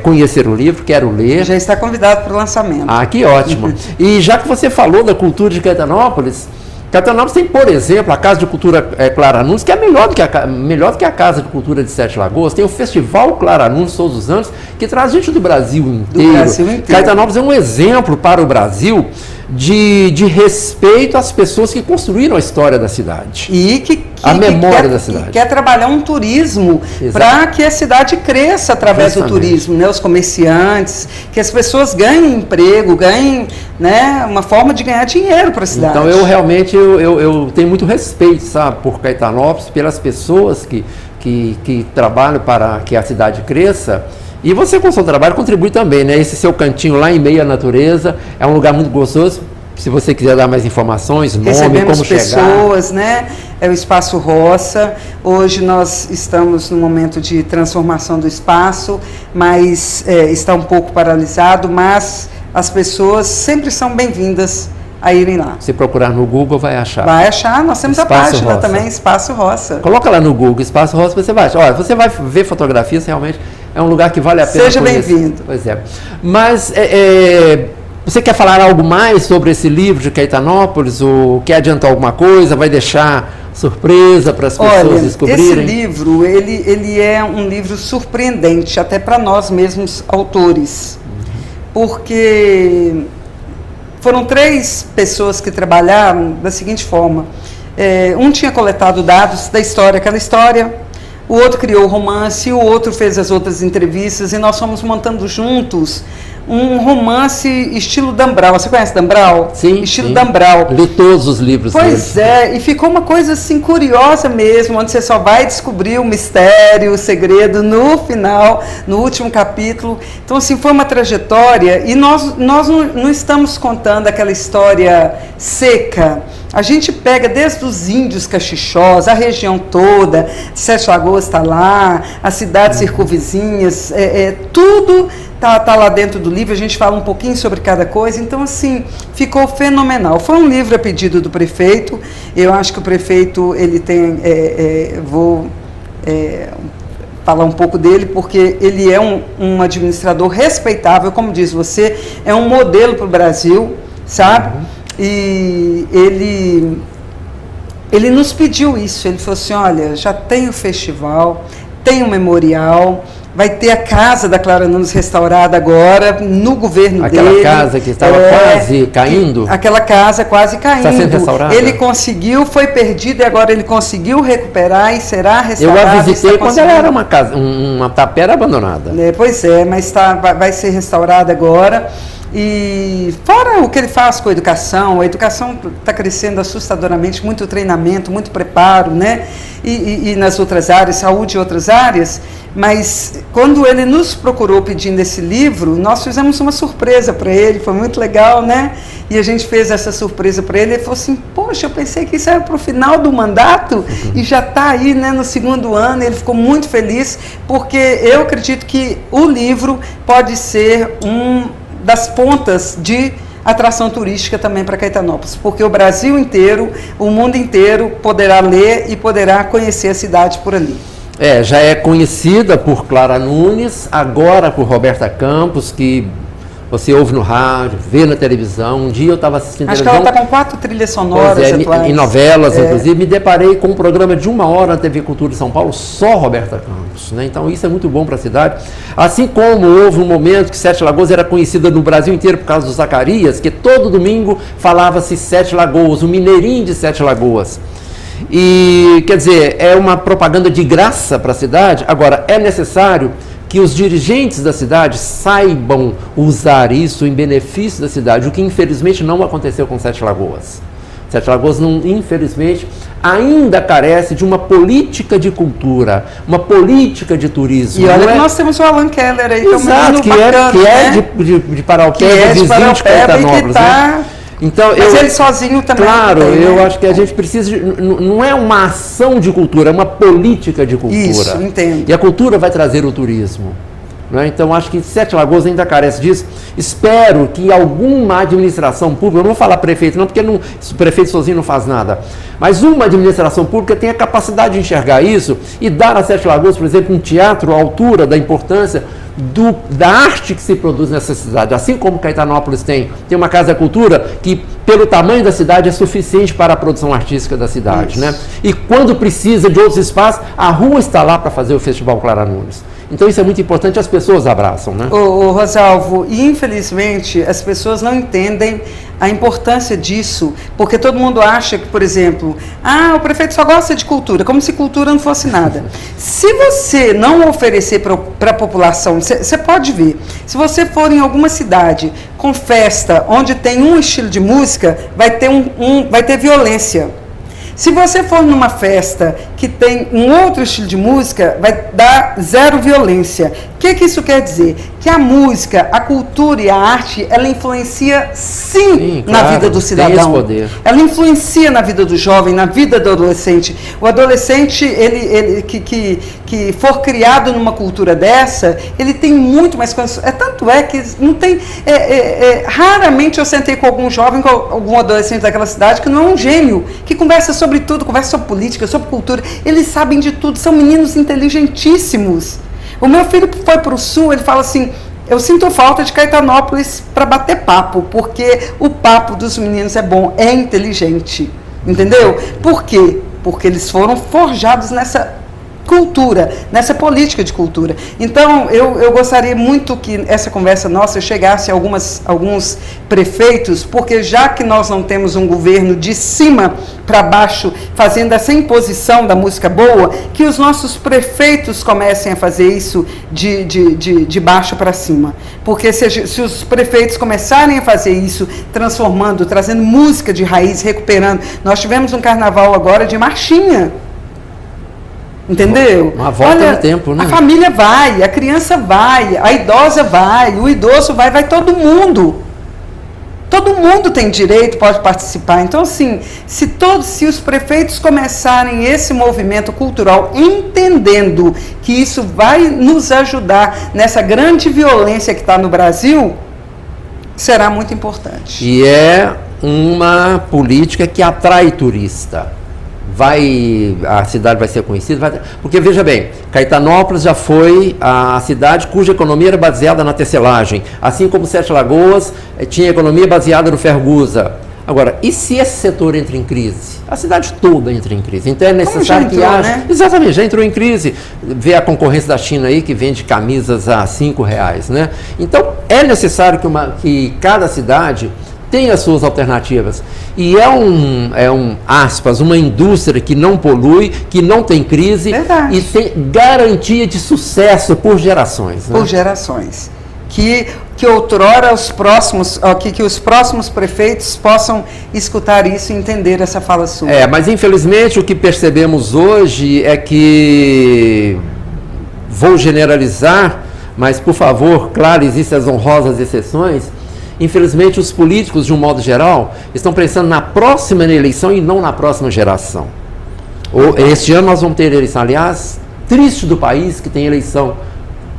conhecer o livro, quero ler. Já está convidado para o lançamento. Ah, que ótimo. E já que você falou da cultura de Caetanópolis, Caetanópolis tem, por exemplo, a Casa de Cultura Clara Nunes, que é melhor do que a Casa de Cultura de Sete Lagoas. Tem o Festival Clara Nunes todos os anos, que traz gente do Brasil inteiro. Caetanópolis é um exemplo para o Brasil de respeito às pessoas que construíram a história da cidade. E a memória da cidade. Quer trabalhar um turismo para que a cidade cresça através do turismo, né? Os comerciantes, que as pessoas ganhem emprego, ganhem, né, uma forma de ganhar dinheiro para a cidade. Então eu realmente eu tenho muito respeito, sabe, por Caetanópolis, pelas pessoas que trabalham para que a cidade cresça. E você, com o seu trabalho, contribui também, né? Esse seu cantinho lá em meio à natureza é um lugar muito gostoso. Se você quiser dar mais informações, nome, como chegar. Pessoas, né? É o Espaço Roça. Hoje nós estamos no momento de transformação do espaço, mas está um pouco paralisado, mas as pessoas sempre são bem-vindas a irem lá. Se procurar no Google, vai achar. Vai achar, nós temos Espaço a página Roça. Também, Espaço Roça. Coloca lá no Google, Espaço Roça, você vai achar. Olha, você vai ver fotografias, realmente é um lugar que vale a pena Seja conhecer. bem-vindo. Pois é. Mas você quer falar algo mais sobre esse livro de Caetanópolis? Ou quer adiantar alguma coisa? Vai deixar surpresa para as pessoas descobrirem? Esse livro, ele é um livro surpreendente, até para nós mesmos autores. Porque foram 3 pessoas que trabalharam da seguinte forma. Um tinha coletado dados da história, aquela história, o outro criou o romance, o outro fez as outras entrevistas, e nós fomos montando juntos um romance estilo Dan Brown. Você conhece Dan Brown? Sim. Estilo sim. Dan Brown. Li todos os livros dele. Pois é, e ficou uma coisa assim curiosa mesmo, onde você só vai descobrir o mistério, o segredo no final, no último capítulo. Então, assim, foi uma trajetória, e nós não estamos contando aquela história seca. A gente pega desde os índios caxixós, a região toda, Sete Lagoas está lá, as cidades circunvizinhas, tudo está lá dentro do livro. A gente fala um pouquinho sobre cada coisa. Então, assim, ficou fenomenal. Foi um livro a pedido do prefeito. Eu acho que o prefeito, ele tem, falar um pouco dele, porque ele é um administrador respeitável, como diz você, é um modelo para o Brasil, sabe? E ele nos pediu isso. Ele falou assim: olha, já tem o festival, tem o memorial, vai ter a casa da Clara Nunes restaurada agora, no governo dele. Aquela casa que estava quase caindo? Aquela casa quase caindo. Está sendo restaurada? Ele conseguiu, foi perdido, e agora ele conseguiu recuperar e será restaurada. Eu a visitei quando ela era uma tapera abandonada. Pois é, mas vai ser restaurada agora. E fora o que ele faz com a educação está crescendo assustadoramente, muito treinamento, muito preparo, né? E nas outras áreas, saúde e outras áreas. Mas quando ele nos procurou pedindo esse livro, nós fizemos uma surpresa para ele, foi muito legal, né? E a gente fez essa surpresa para ele. Ele falou assim: poxa, eu pensei que isso era para o final do mandato e já está aí, né, no segundo ano. Ele ficou muito feliz, porque eu acredito que o livro pode ser das pontas de atração turística também para Caetanópolis, porque o Brasil inteiro, o mundo inteiro poderá ler e poderá conhecer a cidade por ali. Já é conhecida por Clara Nunes, agora por Roberta Campos, que você ouve no rádio, vê na televisão. Um dia eu estava assistindo Acho televisão. Que ela está com 4 trilhas sonoras atuais. Em novelas, inclusive. Me deparei com um programa de 1 hora na TV Cultura de São Paulo, só Roberta Campos, né? Então isso é muito bom para a cidade. Assim como houve um momento que Sete Lagoas era conhecida no Brasil inteiro por causa do Zacarias, que todo domingo falava-se Sete Lagoas, o Mineirinho de Sete Lagoas. E, quer dizer, é uma propaganda de graça para a cidade. Agora, é necessário que os dirigentes da cidade saibam usar isso em benefício da cidade, o que infelizmente não aconteceu com Sete Lagoas. Sete Lagoas, infelizmente, ainda carece de uma política de cultura, uma política de turismo. E olha que nós temos o Alan Keller aí, exato, que é de Paraupeba, vizinho de Caetanópolis, né? Então, mas ele sozinho também. Claro, eu acho que a gente precisa não é uma ação de cultura, é uma política de cultura. Isso, entendo. E a cultura vai trazer o turismo. Né? Então, acho que Sete Lagoas ainda carece disso. Espero que alguma administração pública, eu não vou falar prefeito não, porque o prefeito sozinho não faz nada, mas uma administração pública tenha capacidade de enxergar isso e dar a Sete Lagoas, por exemplo, um teatro à altura da importância da arte que se produz nessa cidade. Assim como Caetanópolis tem uma Casa da Cultura que, pelo tamanho da cidade, é suficiente para a produção artística da cidade. Né? E quando precisa de outros espaços, a rua está lá para fazer o Festival Clara Nunes. Então isso é muito importante, as pessoas abraçam, né? Ô Rosalvo, e infelizmente as pessoas não entendem a importância disso, porque todo mundo acha que, por exemplo, o prefeito só gosta de cultura, como se cultura não fosse nada. Se você não oferecer para a população, você pode ver, se você for em alguma cidade com festa, onde tem um estilo de música, vai ter violência. Se você for numa festa que tem um outro estilo de música, vai dar zero violência. O que isso quer dizer? Que a música, a cultura e a arte, ela influencia sim na vida do cidadão. Tem esse poder. Ela influencia na vida do jovem, na vida do adolescente. O adolescente, ele que for criado numa cultura dessa, ele tem muito mais condições. Tanto é que não tem... raramente eu sentei com algum jovem, com algum adolescente daquela cidade, que não é um gênio, que conversa sobre tudo, conversa sobre política, sobre cultura. Eles sabem de tudo, são meninos inteligentíssimos. O meu filho foi para o sul, ele fala assim: eu sinto falta de Caetanópolis para bater papo, porque o papo dos meninos é bom, é inteligente, entendeu? Por quê? Porque eles foram forjados nessa cultura, nessa política de cultura. Então, eu gostaria muito que essa conversa nossa chegasse a alguns prefeitos, porque já que nós não temos um governo de cima para baixo, fazendo essa imposição da música boa, que os nossos prefeitos comecem a fazer isso de baixo para cima. Porque se os prefeitos começarem a fazer isso, transformando, trazendo música de raiz, recuperando. Nós tivemos um carnaval agora de marchinha. Entendeu? Uma volta no tempo, né? A família vai, a criança vai, a idosa vai, o idoso vai todo mundo. Todo mundo tem direito, pode participar. Então, assim, se os prefeitos começarem esse movimento cultural, entendendo que isso vai nos ajudar nessa grande violência que está no Brasil, será muito importante. E é uma política que atrai turista. A cidade vai ser conhecida, porque veja bem, Caetanópolis já foi a cidade cuja economia era baseada na tecelagem, assim como Sete Lagoas tinha economia baseada no Fergusa. Agora, e se esse setor entra em crise? A cidade toda entra em crise. Então é necessário que haja... Né? Exatamente, já entrou em crise. Vê a concorrência da China aí que vende camisas a R$5, né? Então é necessário que cada cidade tem as suas alternativas. E aspas, uma indústria que não polui, que não tem crise. Verdade. E tem garantia de sucesso por gerações. Né? Por gerações. Que outrora que os próximos prefeitos possam escutar isso e entender essa fala sua. Mas infelizmente o que percebemos hoje é que, vou generalizar, mas por favor, claro, existem as honrosas exceções. Infelizmente, os políticos, de um modo geral, estão pensando na próxima eleição e não na próxima geração. Este ano nós vamos ter eleição. Aliás, triste do país que tem eleição.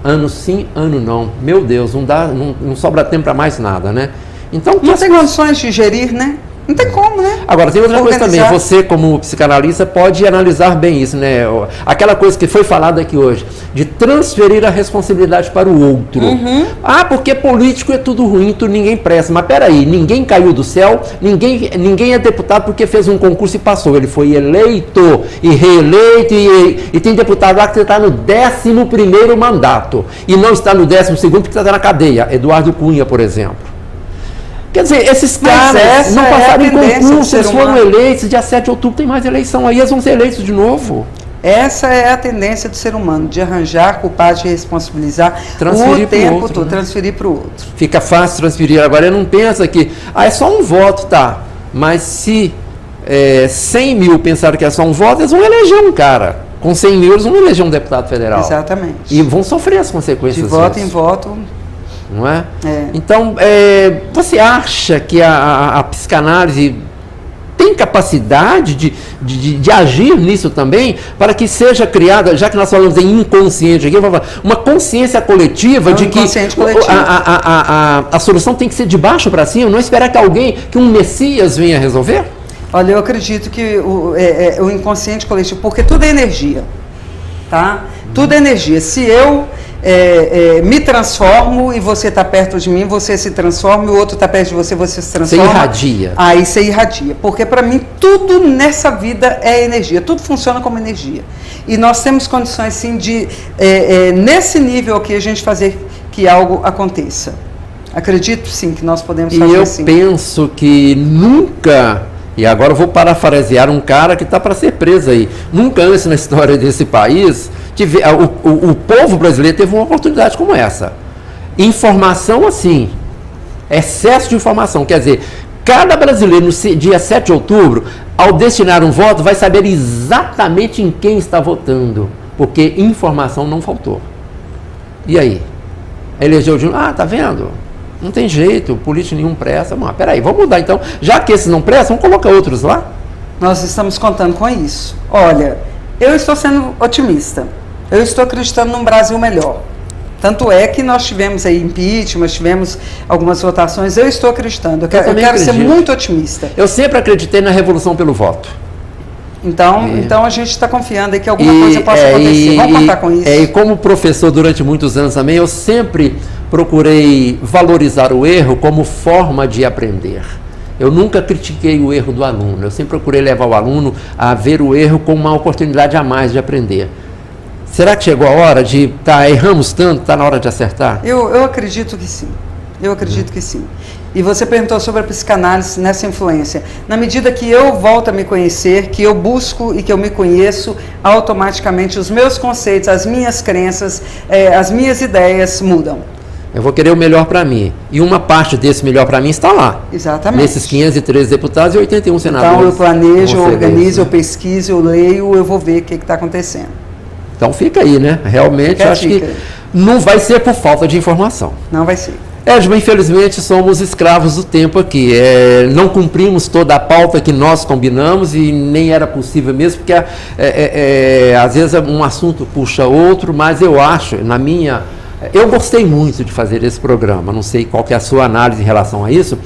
Ano sim, ano não. Meu Deus, não sobra tempo para mais nada, né? Então, não tem condições de gerir, né? Não tem como, né? Agora, tem outra coisa também. Você, como psicanalista, pode analisar bem isso, né? Aquela coisa que foi falada aqui hoje, de transferir a responsabilidade para o outro. Uhum. Porque político é tudo ruim, ninguém presta. Mas peraí, ninguém caiu do céu, ninguém é deputado porque fez um concurso e passou. Ele foi eleito e reeleito e tem deputado lá que está no 11º mandato e não está no 12º porque está na cadeia. Eduardo Cunha, por exemplo. Quer dizer, esses caras não passaram em concurso, eles foram eleitos, dia 7 de outubro tem mais eleição, aí eles vão ser eleitos de novo. Essa é a tendência do ser humano, de arranjar culpados, de responsabilizar transferir o tempo todo, transferir para o outro. Fica fácil transferir, agora ele não pensa que, é só um voto, tá, mas se 100 mil pensaram que é só um voto, eles vão eleger um cara. Com 100 mil eles vão eleger um deputado federal. Exatamente. E vão sofrer as consequências de voto em voto. Não é? Então, você acha que a psicanálise tem capacidade de agir nisso também, para que seja criada, já que nós falamos em inconsciente aqui, uma consciência coletiva de que a solução tem que ser de baixo para cima, não esperar que um Messias venha resolver? Olha, eu acredito que o inconsciente coletivo, porque tudo é energia, tá? Tudo é energia. Se eu me transformo e você está perto de mim, você se transforma, e o outro está perto de você, você se transforma. Você irradia. Aí você irradia. Porque para mim tudo nessa vida é energia, tudo funciona como energia. E nós temos condições sim de, nesse nível aqui, a gente fazer que algo aconteça. Acredito sim que nós podemos fazer assim. E eu penso que nunca, e agora eu vou parafrasear um cara que está para ser preso aí, nunca antes na história desse país, o povo brasileiro teve uma oportunidade como essa. Informação assim, excesso de informação, quer dizer, cada brasileiro no dia 7 de outubro, ao destinar um voto, vai saber exatamente em quem está votando, porque informação não faltou. E aí? Elegeu de tá vendo? Não tem jeito, político nenhum presta. Mas peraí, vamos mudar então. Já que esses não prestam, vamos colocar outros lá? Nós estamos contando com isso. Olha, eu estou sendo otimista. Eu estou acreditando num Brasil melhor. Tanto é que nós tivemos aí impeachment, tivemos algumas votações. Eu estou acreditando. Eu quero ser muito otimista. Eu sempre acreditei na revolução pelo voto. Então a gente está confiando aí que alguma coisa possa acontecer. Vamos contar com isso. E como professor durante muitos anos também, eu sempre procurei valorizar o erro como forma de aprender. Eu nunca critiquei o erro do aluno. Eu sempre procurei levar o aluno a ver o erro como uma oportunidade a mais de aprender. Será que chegou a hora de erramos tanto, está na hora de acertar? Eu acredito que sim. Eu acredito que sim. E você perguntou sobre a psicanálise nessa influência. Na medida que eu volto a me conhecer, que eu busco e que eu me conheço, automaticamente os meus conceitos, as minhas crenças, as minhas ideias mudam. Eu vou querer o melhor para mim. E uma parte desse melhor para mim está lá. Exatamente. Nesses 513 deputados e 81 senadores. Então eu planejo, eu organizo, eu pesquiso, eu leio, eu vou ver o que está acontecendo. Então fica aí, né? Realmente acho que não vai ser por falta de informação. Não vai ser. Edma, infelizmente somos escravos do tempo aqui. Não cumprimos toda a pauta que nós combinamos e nem era possível mesmo, porque às vezes um assunto puxa outro, mas eu acho, eu gostei muito de fazer esse programa, não sei qual que é a sua análise em relação a isso,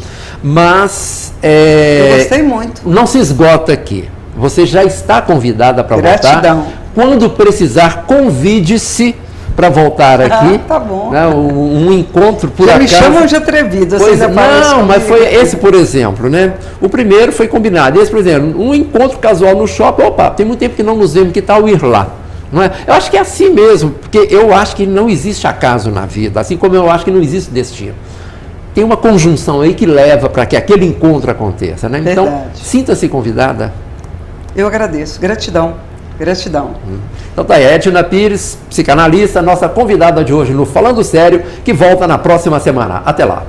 mas eu gostei muito. Não se esgota aqui. Você já está convidada para voltar. Gratidão. Quando precisar, convide-se para voltar aqui. Tá bom. Né, um encontro por acaso. Já me chamam de atrevido. Não, mas foi esse, por exemplo, né? O primeiro foi combinado. Esse, por exemplo, um encontro casual no shopping. Opa, tem muito tempo que não nos vemos, que tal ir lá? Não é? Eu acho que é assim mesmo, porque eu acho que não existe acaso na vida, assim como eu acho que não existe destino. Tem uma conjunção aí que leva para que aquele encontro aconteça, né? Verdade. Então, sinta-se convidada. Eu agradeço. Gratidão. Gratidão. Então tá aí, Edna Pires, psicanalista, nossa convidada de hoje no Falando Sério, que volta na próxima semana. Até lá.